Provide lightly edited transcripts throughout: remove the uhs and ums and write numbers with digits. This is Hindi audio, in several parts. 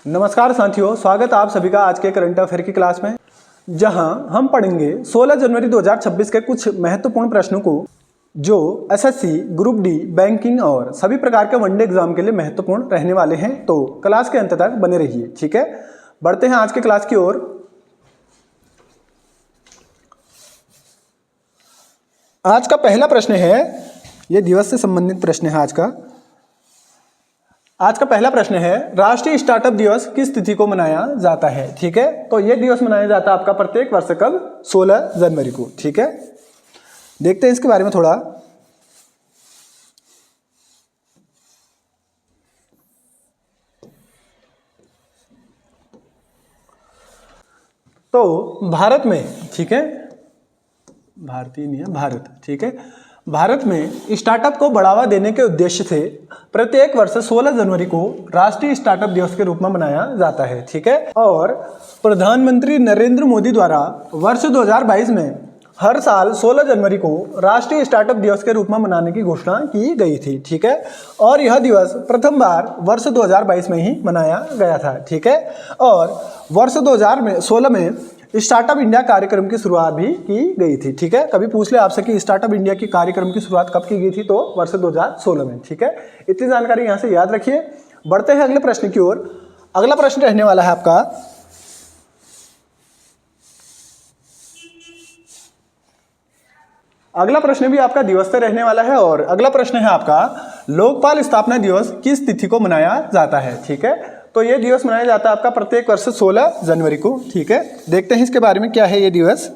नमस्कार साथियों, स्वागत है आप सभी का आज के करंट अफेयर की क्लास में, जहां हम पढ़ेंगे 16 जनवरी 2026 के कुछ महत्वपूर्ण प्रश्नों को जो एसएससी, ग्रुप डी, बैंकिंग और सभी प्रकार के वनडे एग्जाम के लिए महत्वपूर्ण रहने वाले हैं। तो क्लास के अंत तक बने रहिए, ठीक है। बढ़ते हैं आज के क्लास की ओर। आज का पहला प्रश्न है, यह दिवस से संबंधित प्रश्न है आज का पहला प्रश्न है, राष्ट्रीय स्टार्टअप दिवस किस तिथि को मनाया जाता है? ठीक है, तो यह दिवस मनाया जाता है आपका प्रत्येक वर्ष कब? 16 जनवरी को, ठीक है। देखते हैं इसके बारे में थोड़ा। तो भारत में, ठीक है, भारतीय नहीं है, भारत, ठीक है, भारत में स्टार्टअप को बढ़ावा देने के उद्देश्य से प्रत्येक वर्ष 16 जनवरी को राष्ट्रीय स्टार्टअप दिवस के रूप में मनाया जाता है, ठीक है। और प्रधानमंत्री नरेंद्र मोदी द्वारा वर्ष 2022 में हर साल 16 जनवरी को राष्ट्रीय स्टार्टअप दिवस के रूप में मनाने की घोषणा की गई थी, ठीक है। और यह दिवस प्रथम बार वर्ष 2022 में ही मनाया गया था, ठीक है। और वर्ष 2016 में स्टार्टअप इंडिया कार्यक्रम की शुरुआत भी की गई थी, ठीक है। कभी पूछ ले आपसे कि स्टार्टअप इंडिया की कार्यक्रम की शुरुआत कब की गई थी, तो वर्ष 2016 में, ठीक है। इतनी जानकारी यहां से याद रखिए। बढ़ते हैं अगले प्रश्न की ओर। अगला प्रश्न रहने वाला है आपका, अगला प्रश्न भी आपका दिवस से रहने वाला है। और अगला प्रश्न है आपका, लोकपाल स्थापना दिवस किस तिथि को मनाया जाता है? ठीक है, तो यह दिवस मनाया जाता है आपका प्रत्येक वर्ष 16 जनवरी को, ठीक है। देखते हैं इसके बारे में क्या है ये दिवस।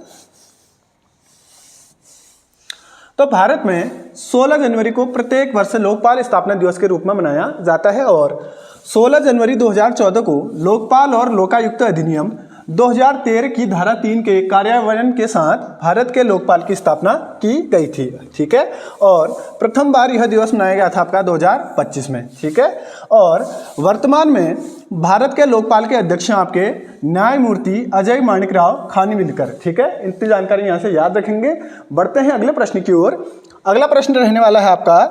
तो भारत में 16 जनवरी को प्रत्येक वर्ष लोकपाल स्थापना दिवस के रूप में मनाया जाता है। और 16 जनवरी 2014 को लोकपाल और लोकायुक्त अधिनियम 2013 की धारा 3 के कार्यान्वयन के साथ भारत के लोकपाल की स्थापना की गई थी, ठीक है। और प्रथम बार यह दिवस मनाया गया था आपका 2025 में, ठीक है। और वर्तमान में भारत के लोकपाल के अध्यक्ष हैं आपके न्यायमूर्ति अजय माणिकराव खानविलकर, ठीक है। इतनी जानकारी यहां से याद रखेंगे। बढ़ते हैं अगले प्रश्न की ओर। अगला प्रश्न रहने वाला है आपका,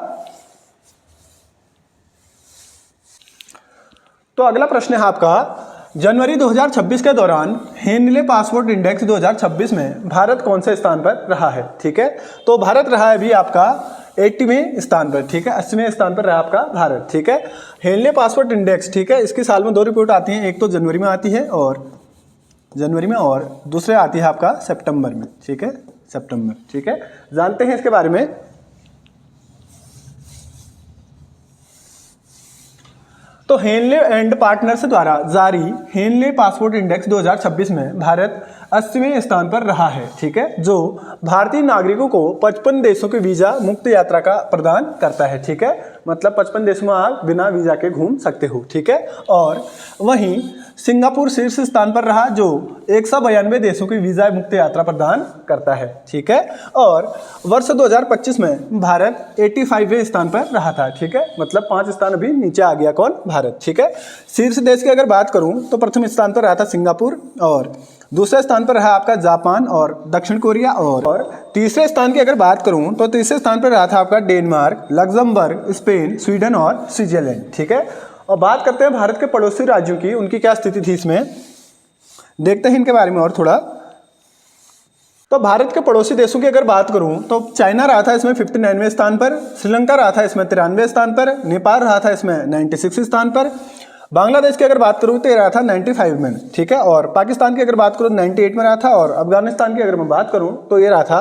तो अगला प्रश्न है आपका, जनवरी 2026 के दौरान हेनले पासपोर्ट इंडेक्स 2026 में भारत कौन से स्थान पर रहा है? ठीक है, तो भारत रहा है अभी आपका 80वें स्थान पर, ठीक है, 80वें स्थान पर रहा आपका भारत, ठीक है। हेनले पासपोर्ट इंडेक्स, ठीक है, इसकी साल में 2 रिपोर्ट आती हैं, एक तो जनवरी में आती है और दूसरे आती है आपका सितंबर में, ठीक है, सितंबर, ठीक है। जानते हैं इसके बारे में। तो हेनले एंड पार्टनर्स द्वारा जारी हेनले पासपोर्ट इंडेक्स 2026 में भारत 80वें स्थान पर रहा है, ठीक है, जो भारतीय नागरिकों को 55 देशों के वीजा मुक्त यात्रा का प्रदान करता है, ठीक है। मतलब 55 देशों में आप बिना वीजा के घूम सकते हो, ठीक है। और वहीं सिंगापुर शीर्ष स्थान पर रहा, जो 192 देशों की वीजा मुक्त यात्रा प्रदान करता है, ठीक है। और वर्ष 2025 में भारत 85वें स्थान पर रहा था, ठीक है। मतलब 5 स्थान अभी नीचे आ गया, कौन? भारत, ठीक है। शीर्ष देश की अगर बात करूं तो प्रथम स्थान पर रहा था सिंगापुर, और दूसरे स्थान पर रहा आपका जापान और दक्षिण कोरिया, और तीसरे स्थान की अगर बात करूं तो तीसरे स्थान पर रहा था आपका डेनमार्क, लग्जमबर्ग, स्पेन, स्वीडन और स्विट्जरलैंड, ठीक है। और बात करते हैं भारत के पड़ोसी राज्यों की, उनकी क्या स्थिति थी इसमें, देखते हैं इनके बारे में और थोड़ा। तो भारत के पड़ोसी देशों की अगर बात करूं तो चाइना रहा था इसमें 59वें स्थान पर, श्रीलंका रहा था इसमें 93वें स्थान पर, नेपाल रहा था इसमें 96 स्थान पर, बांग्लादेश की अगर बात करूं तो ये रहा था 95 में, ठीक है। और पाकिस्तान की अगर बात करूं 98 में रहा था, और अफगानिस्तान की अगर मैं बात करूं तो ये रहा था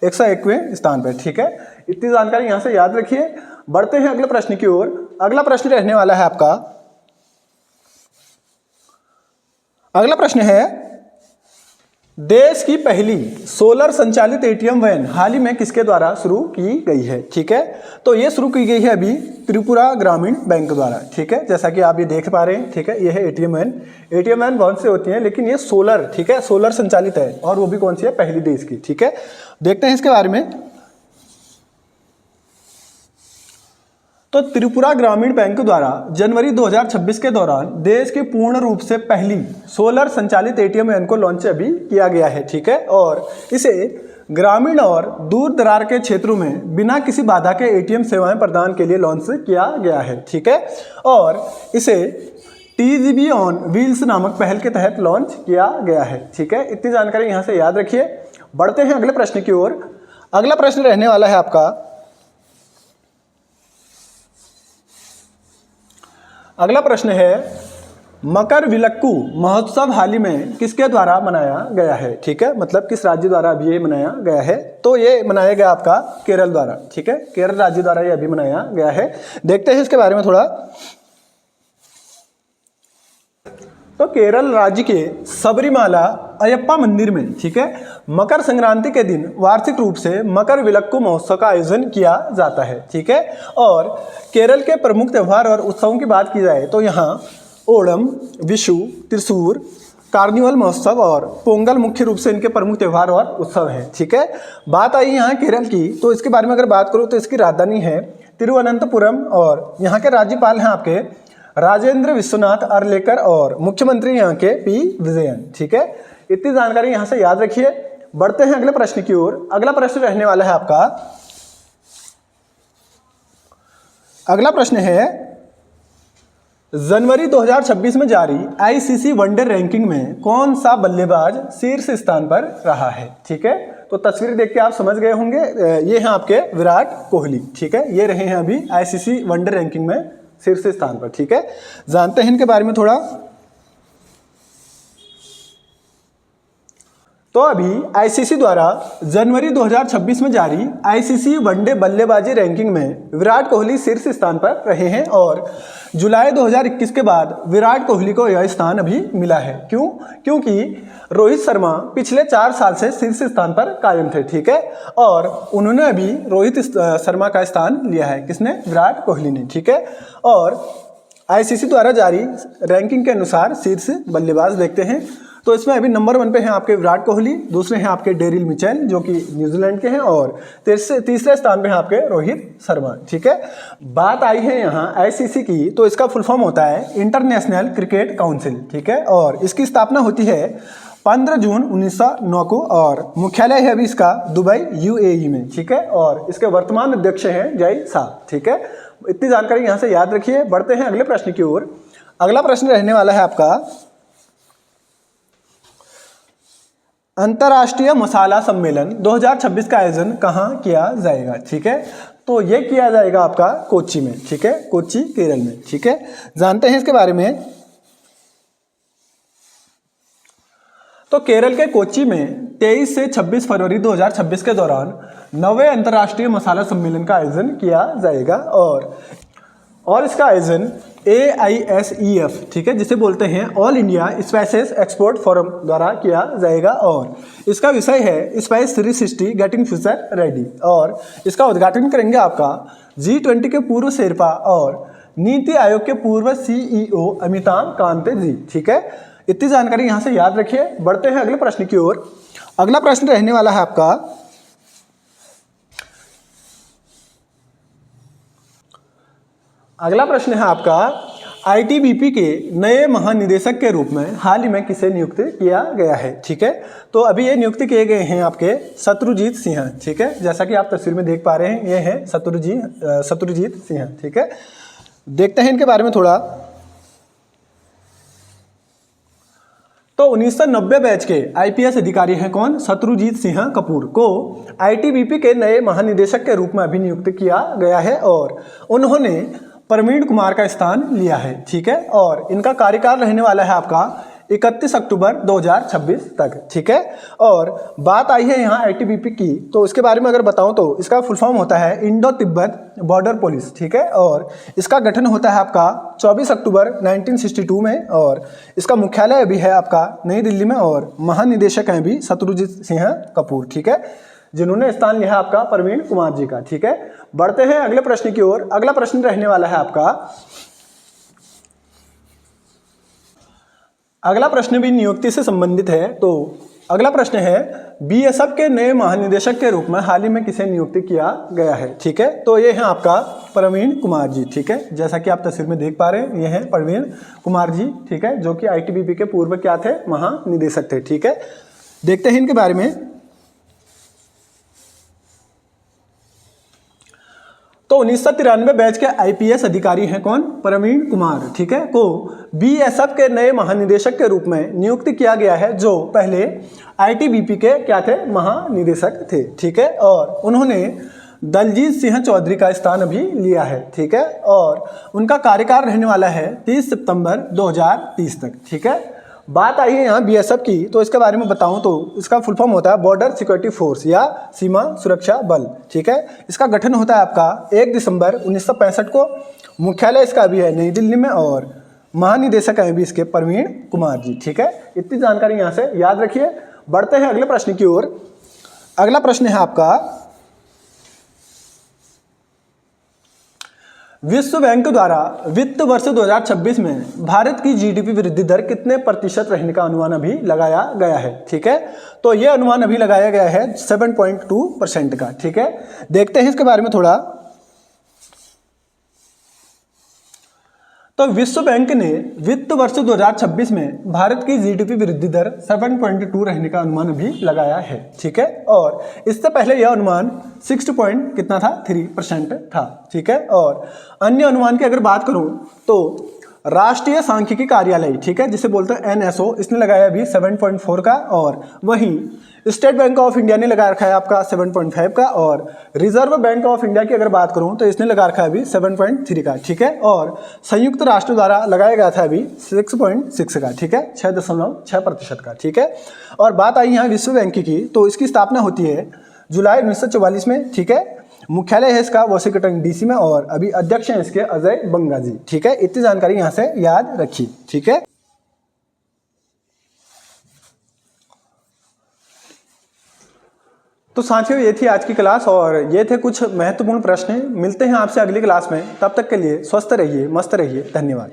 101वें स्थान पर, ठीक है। इतनी जानकारी यहां से याद रखिए। बढ़ते हैं अगले प्रश्न की ओर। अगला प्रश्न रहने वाला है आपका, अगला प्रश्न है, देश की पहली सोलर संचालित एटीएम वैन हाल ही में किसके द्वारा शुरू की गई है? ठीक है, तो ये शुरू की गई है अभी त्रिपुरा ग्रामीण बैंक द्वारा, ठीक है। जैसा कि आप ये देख पा रहे हैं, ठीक है, ये है एटीएम वैन। एटीएम वैन बहुत से होती हैं, लेकिन ये सोलर, ठीक है, सोलर संचालित है, और वो भी कौन सी है? पहली देश की, ठीक है। देखते हैं इसके बारे में। तो त्रिपुरा ग्रामीण बैंक द्वारा जनवरी 2026 के दौरान देश की पूर्ण रूप से पहली सोलर संचालित एटीएम वैन को लॉन्च अभी किया गया है, ठीक है। और इसे ग्रामीण और दूर दरार के क्षेत्रों में बिना किसी बाधा के एटीएम सेवाएं प्रदान के लिए लॉन्च किया गया है, ठीक है। और इसे TGV ऑन व्हील्स नामक पहल के तहत लॉन्च किया गया है। ठीक है, इतनी जानकारी यहाँ से याद रखिए। बढ़ते हैं अगले प्रश्न की ओर। अगला प्रश्न रहने वाला है आपका, अगला प्रश्न है मकर विलक्कू महोत्सव हाल ही में किसके द्वारा मनाया गया है। ठीक है, मतलब किस राज्य द्वारा अभी ये मनाया गया है, तो ये मनाया गया आपका केरल द्वारा। ठीक है, केरल राज्य द्वारा ये अभी मनाया गया है। देखते हैं इसके बारे में थोड़ा। तो केरल राज्य के सबरीमाला अयप्पा मंदिर में, ठीक है, मकर संक्रांति के दिन वार्षिक रूप से मकर विलक्कू महोत्सव का आयोजन किया जाता है। ठीक है, और केरल के प्रमुख त्यौहार और उत्सवों की बात की जाए तो यहाँ ओणम, विशु, त्रिशूर, कार्निवल महोत्सव और पोंगल मुख्य रूप से इनके प्रमुख त्यौहार और उत्सव हैं। ठीक है, बात आई यहाँ केरल की, तो इसके बारे में अगर बात करूँ तो इसकी राजधानी है तिरुवनंतपुरम और यहाँ के राज्यपाल हैं आपके राजेंद्र विश्वनाथ अर्लेकर और मुख्यमंत्री यहाँ के पी विजयन। ठीक है, इतनी जानकारी यहाँ से याद रखिए। बढ़ते हैं अगले प्रश्न की ओर। अगला प्रश्न रहने वाला है आपका, अगला प्रश्न है जनवरी 2026 में जारी आईसीसी वनडे रैंकिंग में कौन सा बल्लेबाज शीर्ष स्थान पर रहा है। ठीक है, तो तस्वीर देख के आप समझ गए होंगे, ये हैं आपके विराट कोहली। ठीक है, ये रहे हैं अभी आईसीसी वनडे रैंकिंग में शीर्ष स्थान पर। ठीक है, जानते हैं इनके बारे में थोड़ा। तो अभी आईसीसी द्वारा जनवरी 2026 में जारी आईसीसी वनडे बल्लेबाजी रैंकिंग में विराट कोहली शीर्ष स्थान पर रहे हैं और जुलाई 2021 के बाद विराट कोहली को यह स्थान अभी मिला है। क्यों? क्योंकि रोहित शर्मा पिछले 4 साल से शीर्ष स्थान पर कायम थे। ठीक है, और उन्होंने अभी रोहित शर्मा का स्थान लिया है। किसने? विराट कोहली ने। ठीक है, और आईसीसी द्वारा जारी रैंकिंग के अनुसार शीर्ष बल्लेबाज देखते हैं तो इसमें अभी नंबर 1 पे हैं आपके विराट कोहली, दूसरे हैं आपके डेरिल मिचेल जो कि न्यूजीलैंड के हैं और तीसरे स्थान पे हैं आपके रोहित शर्मा। ठीक है, बात आई है यहाँ आईसीसी की, तो इसका फुल फॉर्म होता है इंटरनेशनल क्रिकेट काउंसिल। ठीक है, और इसकी स्थापना होती है 15 जून 1909 को और मुख्यालय है अभी इसका दुबई यूएई में। ठीक है, और इसके वर्तमान अध्यक्ष हैं जय शाह। ठीक है, इतनी जानकारी यहाँ से याद रखिए। बढ़ते हैं अगले प्रश्न की ओर। अगला प्रश्न रहने वाला है आपका, अंतर्राष्ट्रीय मसाला सम्मेलन 2026 का आयोजन कहाँ किया जाएगा। ठीक है, तो ये किया जाएगा आपका कोच्चि में। ठीक है, कोच्चि केरल में। ठीक है, जानते हैं इसके बारे में। तो केरल के कोच्चि में 23 से 26 फरवरी 2026 के दौरान 9वें अंतर्राष्ट्रीय मसाला सम्मेलन का आयोजन किया जाएगा और इसका आयोजन AISEF, ठीक है, जिसे बोलते हैं all India spices export forum द्वारा किया जाएगा और इसका विषय है स्पाइस 360 गेटिंग फ्यूचर रेडी और इसका उद्घाटन करेंगे आपका G20 के पूर्व शेरपा और नीति आयोग के पूर्व CEO अमिताभ कांत जी। ठीक है, इतनी जानकारी यहाँ से याद रखिए। बढ़ते हैं अगले प्रश्न की ओर। अगला प्रश्न रहने वाला है आपका, अगला प्रश्न है आपका ITBP के नए महानिदेशक के रूप में हाल ही में किसे नियुक्त किया गया है। ठीक है, तो अभी ये नियुक्त किए गए हैं आपके शत्रुजीत सिन्हा। ठीक है, जैसा कि आप तस्वीर में देख पा रहे हैं, ये हैं शत्रुजीत सिन्हा। ठीक है, देखते हैं इनके बारे में थोड़ा। तो 1990 बैच के IPS अधिकारी हैं कौन? शत्रुजीत सिन्हा कपूर को ITBP के नए महानिदेशक के रूप में अभी नियुक्त किया गया है और उन्होंने प्रवीण कुमार का स्थान लिया है। ठीक है, और इनका कार्यकाल रहने वाला है आपका 31 अक्टूबर 2026 तक। ठीक है, और बात आई है यहाँ ITBP की, तो इसके बारे में अगर बताऊं तो इसका फुल फॉर्म होता है इंडो तिब्बत बॉर्डर पुलिस। ठीक है, और इसका गठन होता है आपका 24 अक्टूबर 1962 में और इसका मुख्यालय भी है आपका नई दिल्ली में और महानिदेशक हैं भी शत्रुजीत सिन्हा कपूर। ठीक है, जिन्होंने स्थान लिया आपका प्रवीण कुमार जी का। ठीक है, बढ़ते हैं अगले प्रश्न की ओर। अगला प्रश्न रहने वाला है आपका, अगला प्रश्न भी नियुक्ति से संबंधित है। तो अगला प्रश्न है BSF के नए महानिदेशक के रूप में हाल ही में किसे नियुक्त किया गया है। ठीक है, तो ये है आपका प्रवीण कुमार जी। ठीक है, जैसा कि आप तस्वीर में देख पा रहे हैं, ये हैं प्रवीण कुमार जी। ठीक है, जो कि ITBP के पूर्व क्या थे? महानिदेशक थे। ठीक है, देखते हैं इनके बारे में। तो 1993 बैच के आईपीएस अधिकारी हैं कौन? प्रवीण कुमार, ठीक है, को बीएसएफ के नए महानिदेशक के रूप में नियुक्त किया गया है, जो पहले आईटीबीपी के क्या थे? महानिदेशक थे, ठीक है। और उन्होंने दलजीत सिंह चौधरी का स्थान अभी लिया है, ठीक है। और उनका कार्यकाल रहने वाला है 30 सितंबर 2030 तक, ठीक है। बात आई है यहाँ बीएसएफ की, तो इसके बारे में बताऊं तो इसका फुल फॉर्म होता है बॉर्डर सिक्योरिटी फोर्स या सीमा सुरक्षा बल, ठीक है। इसका गठन होता है आपका 1 दिसंबर 1965 को। मुख्यालय इसका भी है नई दिल्ली में और महानिदेशक हैं भी इसके प्रवीण कुमार जी, ठीक है। इतनी जानकारी यहाँ से याद रखिए। बढ़ते हैं अगले प्रश्न की ओर। अगला प्रश्न है आपका, विश्व बैंक द्वारा वित्त वर्ष 2026 में भारत की जीडीपी वृद्धि दर कितने प्रतिशत रहने का अनुमान अभी लगाया गया है, ठीक है। तो यह अनुमान अभी लगाया गया है 7.2% का, ठीक है। देखते हैं इसके बारे में थोड़ा। तो विश्व बैंक ने वित्त वर्ष 2026 में भारत की जीडीपी वृद्धि दर 7.2 रहने का अनुमान अभी लगाया है, ठीक है। और इससे पहले यह अनुमान 3% था, ठीक है। और अन्य अनुमान की अगर बात करूं तो राष्ट्रीय सांख्यिकी कार्यालय, ठीक है, जिसे बोलते हैं एनएसओ, इसने लगाया अभी 7.4 का। और वहीं स्टेट बैंक ऑफ इंडिया ने लगा रखा है आपका 7.5 का। और रिजर्व बैंक ऑफ इंडिया की अगर बात करूं तो इसने लगा रखा है अभी 7.3 का, ठीक है। और संयुक्त राष्ट्र द्वारा लगाया गया था अभी 6.6 का, ठीक है, 6.6% का, ठीक है। और बात आई यहाँ विश्व बैंक की, तो इसकी स्थापना होती है जुलाई 1944 में, ठीक है। मुख्यालय है इसका वाशिंगटन डीसी में और अभी अध्यक्ष हैं इसके अजय बंगा जी, ठीक है। इतनी जानकारी यहाँ से याद रखिए, ठीक है। तो साथियों, ये थी आज की क्लास और ये थे कुछ महत्वपूर्ण प्रश्न। मिलते हैं आपसे अगली क्लास में, तब तक के लिए स्वस्थ रहिए, मस्त रहिए, धन्यवाद।